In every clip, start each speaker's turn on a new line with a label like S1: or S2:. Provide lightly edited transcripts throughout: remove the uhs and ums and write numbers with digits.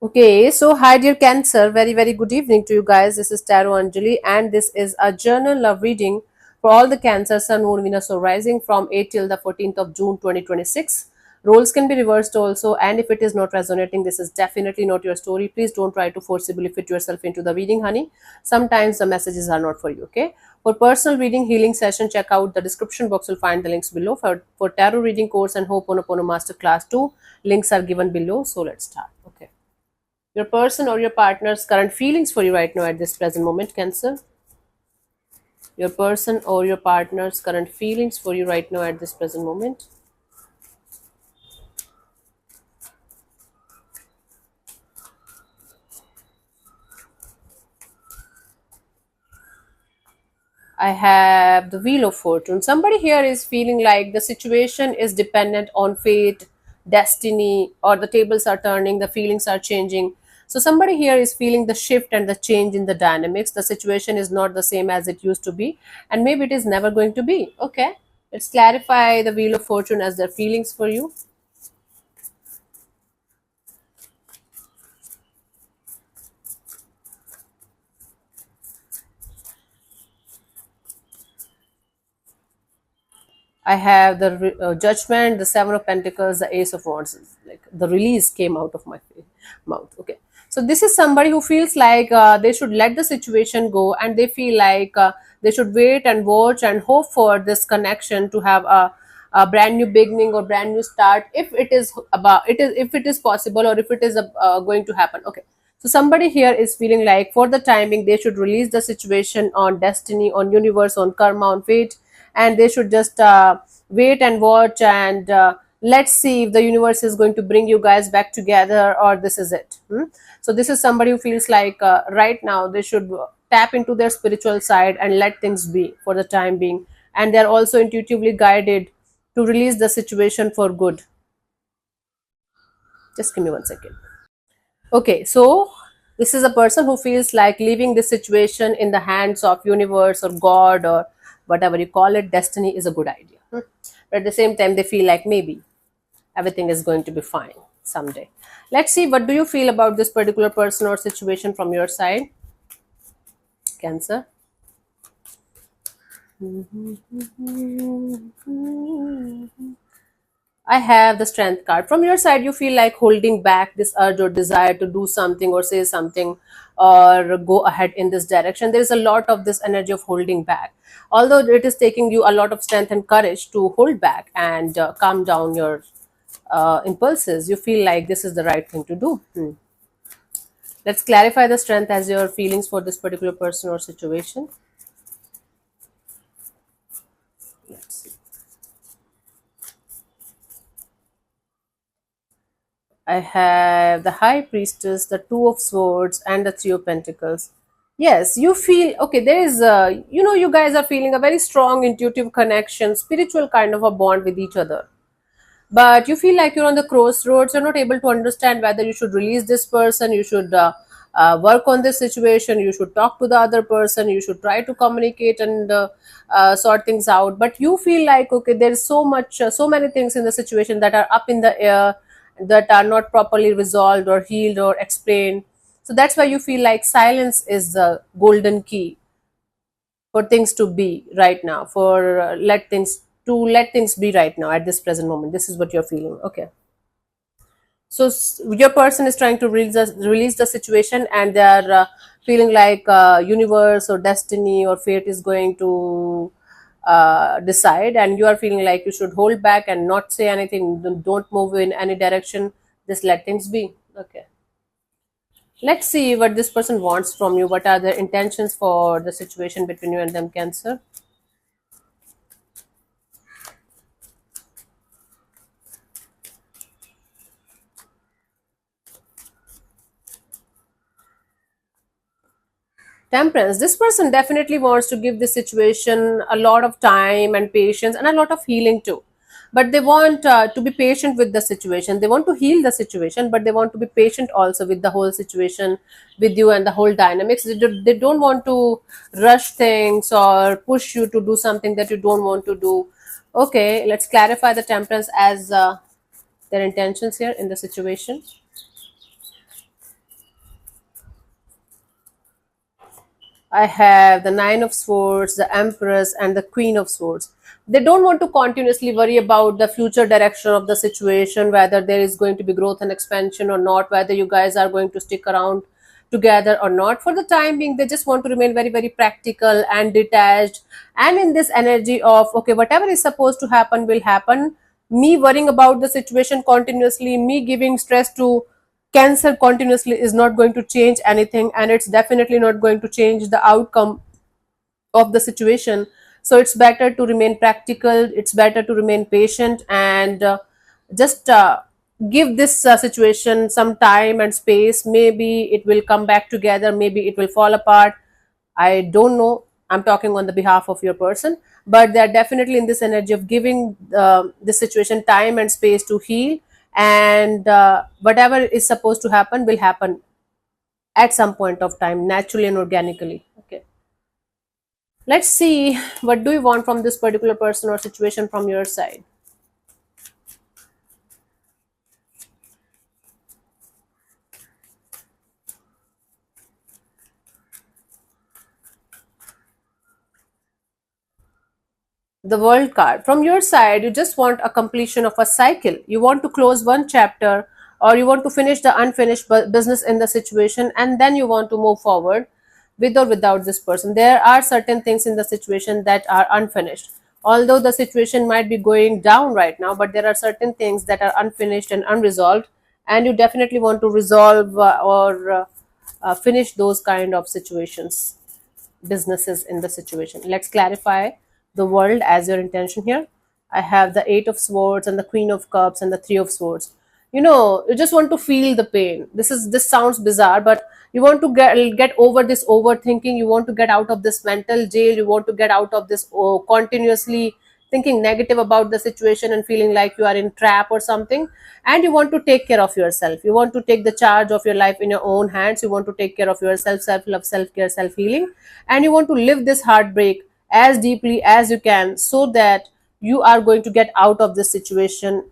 S1: Okay, so hi dear Cancer, very good evening to you guys. This is Tarot Anjali, and this is a journal love reading for all the Cancer Sun, Moon, Venus, or Rising from 8 till the 14th of June 2026. Roles can be reversed also, and if it is not resonating, this is definitely not your story. Please don't try to forcibly fit yourself into the reading, honey. Sometimes the messages are not for you, okay? For personal reading, healing session, check out the description box. You'll find the links below. For tarot reading course and Ho'oponopono Masterclass 2, links are given below. So let's start, okay? Your person or your partner's current feelings for you right now at this present moment, Cancer. Your person or your partner's current feelings for you right now at this present moment. I have the Wheel of Fortune. Somebody here is feeling like the situation is dependent on fate, destiny, or the tables are turning, the feelings are changing. So, somebody here is feeling the shift and the change in the dynamics. The situation is not the same as it used to be, and maybe it is never going to be. Okay, let's clarify the Wheel of Fortune as their feelings for you. I have the Judgment, the Seven of Pentacles, the Ace of Wands. Like the release came out of my mouth. Okay, so this is somebody who feels like they should let the situation go, and they feel like they should wait and watch and hope for this connection to have a brand new beginning or brand new start, if it is about it is if it is possible, or if it is going to happen. Okay, so somebody here is feeling like for the timing they should release the situation on destiny, on universe, on karma, on fate, and they should just wait and watch, and let's see if the universe is going to bring you guys back together, or this is it. So this is somebody who feels like right now they should tap into their spiritual side and let things be for the time being, and they're also intuitively guided to release the situation for good. Just give me 1 second. Okay, so this is a person who feels like leaving this situation in the hands of universe or God or whatever you call it, destiny, is a good idea. But at the same time, they feel like maybe everything is going to be fine someday. Let's see, what do you feel about this particular person or situation from your side, Cancer? I have the Strength card. From your side, you feel like holding back this urge or desire to do something or say something or go ahead in this direction. There is a lot of this energy of holding back. Although it is taking you a lot of strength and courage to hold back and calm down your impulses, you feel like this is the right thing to do. Let's clarify the Strength as your feelings for this particular person or situation. Let's see. I have the High Priestess, the Two of Swords, and the Three of Pentacles. Yes, you feel okay. There is, you guys are feeling a very strong intuitive connection, spiritual kind of a bond with each other. But you feel like you're on the crossroads. You're not able to understand whether you should release this person, you should work on this situation, you should talk to the other person, you should try to communicate and sort things out. But you feel like, okay, there's so many things in the situation that are up in the air, that are not properly resolved or healed or explained. So that's why you feel like silence is the golden key for things to be right now, for let things be right now at this present moment. This is what you're feeling. Okay, so your person is trying to release the situation, and they are feeling like universe or destiny or fate is going to decide, and you are feeling like you should hold back and not say anything, don't move in any direction, just let things be. Okay, let's see what this person wants from you. What are the intentions for the situation between you and them, Cancer? Temperance. This person definitely wants to give this situation a lot of time and patience and a lot of healing too. But they want to be patient with the situation. They want to heal the situation, but they want to be patient also with the whole situation, with you and the whole dynamics. They don't want to rush things or push you to do something that you don't want to do. Okay, let's clarify the temperance as their intentions here in the situation. I have the Nine of Swords, the Empress, and the Queen of Swords. They don't want to continuously worry about the future direction of the situation, whether there is going to be growth and expansion or not, whether you guys are going to stick around together or not. For the time being, they just want to remain very, very practical and detached. And in this energy of, okay, whatever is supposed to happen will happen. Me worrying about the situation continuously, me giving stress to Cancer continuously is not going to change anything, and it's definitely not going to change the outcome of the situation. So it's better to remain practical, it's better to remain patient, and just give this situation some time and space. Maybe it will come back together, maybe it will fall apart. I don't know, I'm talking on the behalf of your person, but they're definitely in this energy of giving this situation time and space to heal, and whatever is supposed to happen will happen at some point of time, naturally and organically. Okay, let's see, what do you want from this particular person or situation from your side? The World card. From your side, you just want a completion of a cycle. You want to close one chapter, or you want to finish the unfinished business in the situation, and then you want to move forward with or without this person. There are certain things in the situation that are unfinished. Although the situation might be going down right now, but there are certain things that are unfinished and unresolved, and you definitely want to resolve or finish those kind of situations, businesses in the situation. Let's clarify the world as your intention here. I have the Eight of Swords and the Queen of Cups and the Three of Swords. You know, you just want to feel the pain. This sounds bizarre, but you want to get over this overthinking. You want to get out of this mental jail. You want to get out of this continuously thinking negative about the situation and feeling like you are in trap or something. And you want to take care of yourself. You want to take the charge of your life in your own hands. You want to take care of yourself, self love, self care, self healing, and you want to live this heartbreak as deeply as you can, so that you are going to get out of this situation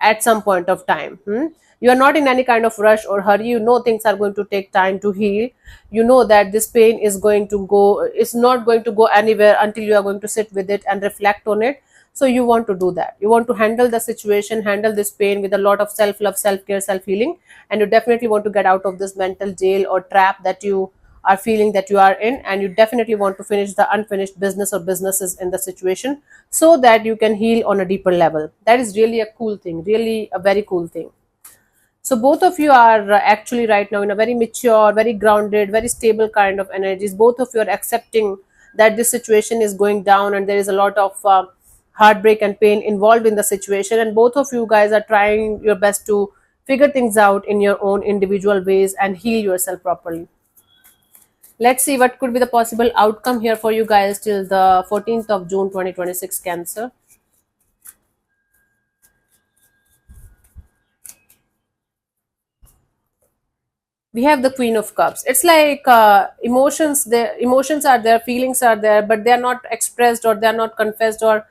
S1: at some point of time. You are not in any kind of rush or hurry. You know things are going to take time to heal. You know that this pain is going to go, it's not going to go anywhere until you are going to sit with it and reflect on it. So you want to do that. You want to handle the situation, handle this pain with a lot of self love, self care, self healing, and you definitely want to get out of this mental jail or trap that you are feeling that you are in, and you definitely want to finish the unfinished business or businesses in the situation, so that you can heal on a deeper level. That is really a cool thing, really a very cool thing. So both of you are actually right now in a very mature, very grounded, very stable kind of energies. Both of you are accepting that this situation is going down and there is a lot of heartbreak and pain involved in the situation, and both of you guys are trying your best to figure things out in your own individual ways and heal yourself properly. Let's see what could be the possible outcome here for you guys till the 14th of June 2026, Cancer. We have the Queen of Cups. It's like emotions, the emotions are there, feelings are there, but they are not expressed or they are not confessed, or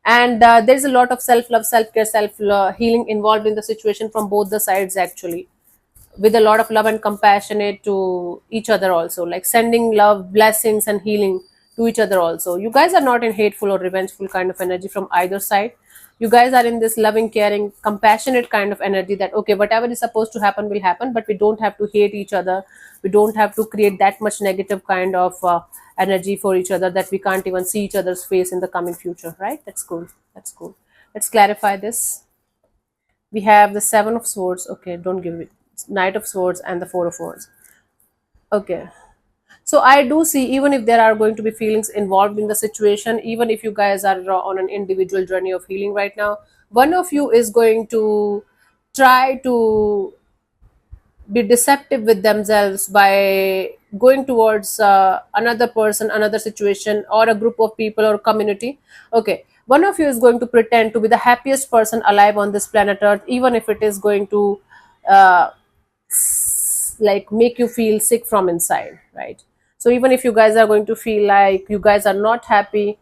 S1: and there's a lot of self love, self care, self healing involved in the situation from both the sides actually, with a lot of love and compassionate to each other also, like sending love, blessings, and healing to each other also. You guys are not in hateful or revengeful kind of energy from either side. You guys are in this loving, caring, compassionate kind of energy that, okay, whatever is supposed to happen will happen, but we don't have to hate each other. We don't have to create that much negative kind of energy for each other that we can't even see each other's face in the coming future, right? That's cool. That's cool. Let's clarify this. We have the Seven of Swords. Okay, don't give it. Knight of Swords and the Four of Wands. Okay, so I do see, even if there are going to be feelings involved in the situation, even if you guys are on an individual journey of healing right now, one of you is going to try to be deceptive with themselves by going towards another person, another situation, or a group of people or community. Okay, one of you is going to pretend to be the happiest person alive on this planet Earth, even if it is going to uh, like make you feel sick from inside, right? So even if you guys are going to feel like you guys are not happy,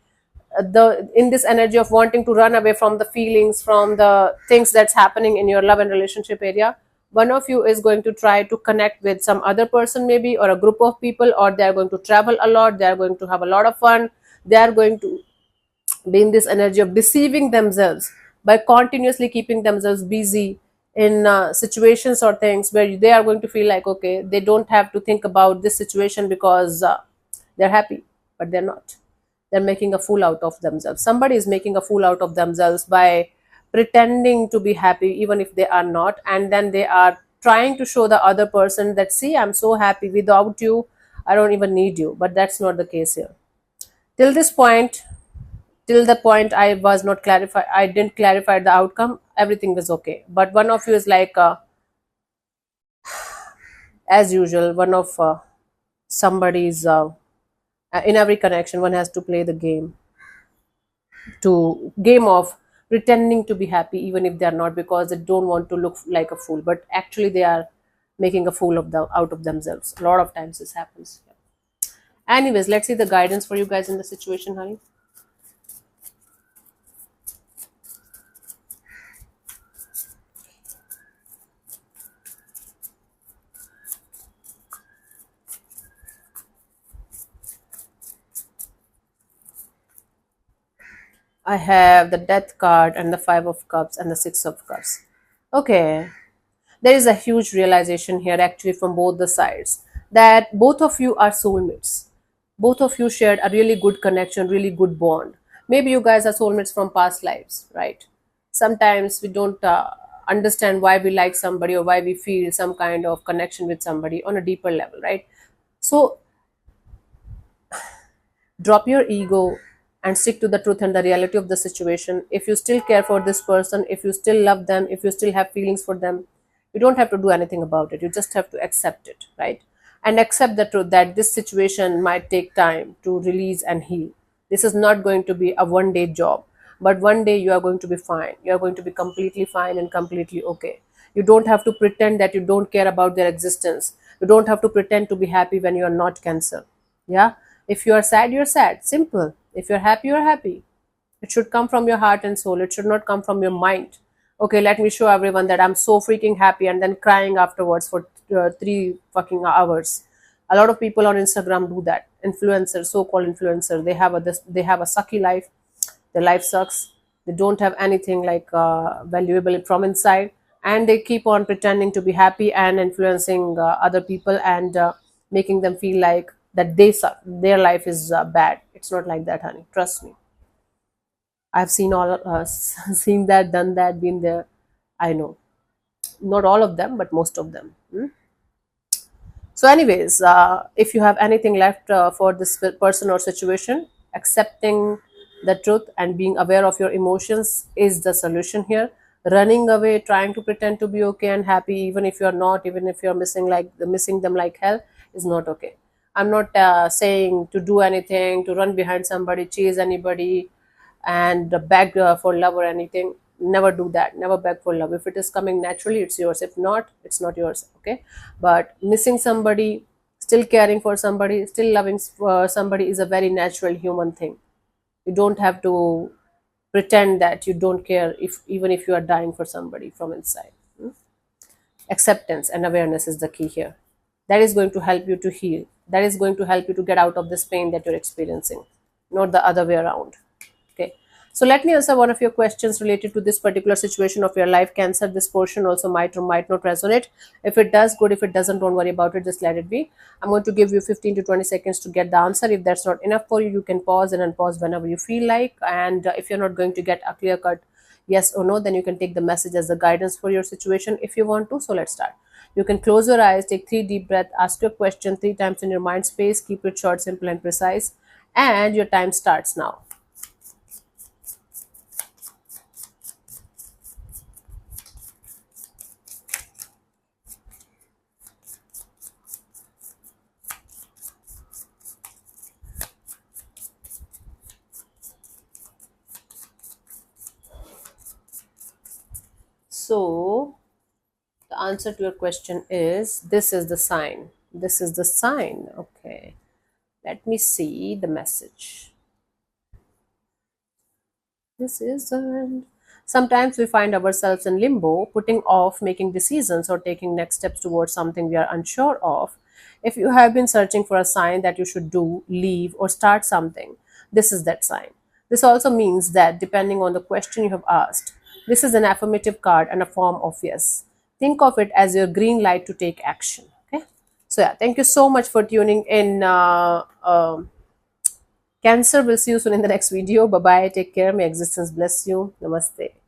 S1: the in this energy of wanting to run away from the feelings, from the things that's happening in your love and relationship area, One of you is going to try to connect with some other person, maybe, or a group of people, or they are going to travel a lot, they are going to have a lot of fun, they are going to be in this energy of deceiving themselves by continuously keeping themselves busy in situations or things where they are going to feel like, okay, they don't have to think about this situation because they're happy, but they're not. They're making a fool out of themselves. Somebody is making a fool out of themselves by pretending to be happy even if they are not, and then they are trying to show the other person that, see, I'm so happy without you, I don't even need you. But that's not the case here. Till this point, till the point I was not clarify, I didn't clarify the outcome, everything was okay. But one of you is like, as usual, one of somebody's in every connection, one has to play the game of pretending to be happy even if they are not, because they don't want to look like a fool, but actually they are making a fool of them out of themselves. A lot of times this happens. Anyways, let's see the guidance for you guys in the situation, honey. I have the Death card and the Five of Cups and the Six of Cups. Okay, there is a huge realization here actually from both the sides, that both of you are soulmates. Both of you shared a really good connection, really good bond. Maybe you guys are soulmates from past lives, right? Sometimes we don't understand why we like somebody or why we feel some kind of connection with somebody on a deeper level, right? So drop your ego and stick to the truth and the reality of the situation. If you still care for this person, if you still love them, if you still have feelings for them, you don't have to do anything about it. You just have to accept it, right? And accept the truth that this situation might take time to release and heal. This is not going to be a one day job, but one day you are going to be fine. You are going to be completely fine and completely okay. You don't have to pretend that you don't care about their existence. You don't have to pretend to be happy when you are not Cancer. Yeah, if you are sad, you're sad. Simple. If you're happy, you're happy. It should come from your heart and soul. It should not come from your mind. Okay, let me show everyone that I'm so freaking happy and then crying afterwards for 3 fucking hours. A lot of people on Instagram do that. Influencers, so-called influencers, they have a sucky life. Their life sucks. They don't have anything like valuable from inside, and they keep on pretending to be happy and influencing other people and making them feel like that they suck. Their life is bad. It's not like that, honey. Trust me. I've seen all seen that, done that, been there. I know. Not all of them, but most of them. Hmm? So, anyways, if you have anything left for this person or situation, accepting the truth and being aware of your emotions is the solution here. Running away, trying to pretend to be okay and happy, even if you're not, even if you're missing them like hell, is not okay. I'm not saying to do anything, to run behind somebody, chase anybody, and beg for love or anything. Never do that. Never beg for love. If it is coming naturally, it's yours. If not, it's not yours. Okay. But missing somebody, still caring for somebody, still loving somebody is a very natural human thing. You don't have to pretend that you don't care, if even if you are dying for somebody from inside. Acceptance and awareness is the key here. That is going to help you to heal. That is going to help you to get out of this pain that you're experiencing, not the other way around. Okay. So let me answer one of your questions related to this particular situation of your life, Cancer. This portion also might or might not resonate. If it does, good. If it doesn't, don't worry about it. Just let it be. I'm going to give you 15 to 20 seconds to get the answer. If that's not enough for you, you can pause and unpause whenever you feel like. And if you're not going to get a clear cut yes or no, then you can take the message as the guidance for your situation if you want to. So let's start. You can close your eyes, take 3 deep breaths, ask your question 3 times in your mind space, keep it short, simple, and precise. And your time starts now. So, the answer to your question is this is the sign. This is the sign. Okay. Let me see the message. This is the Sometimes we find ourselves in limbo, putting off making decisions or taking next steps towards something we are unsure of. If you have been searching for a sign that you should do, leave, or start something, this is that sign. This also means that depending on the question you have asked, this is an affirmative card and a form of yes. Think of it as your green light to take action. Okay. So yeah, thank you so much for tuning in. Cancer, we'll see you soon in the next video. Bye bye. Take care. May existence bless you. Namaste.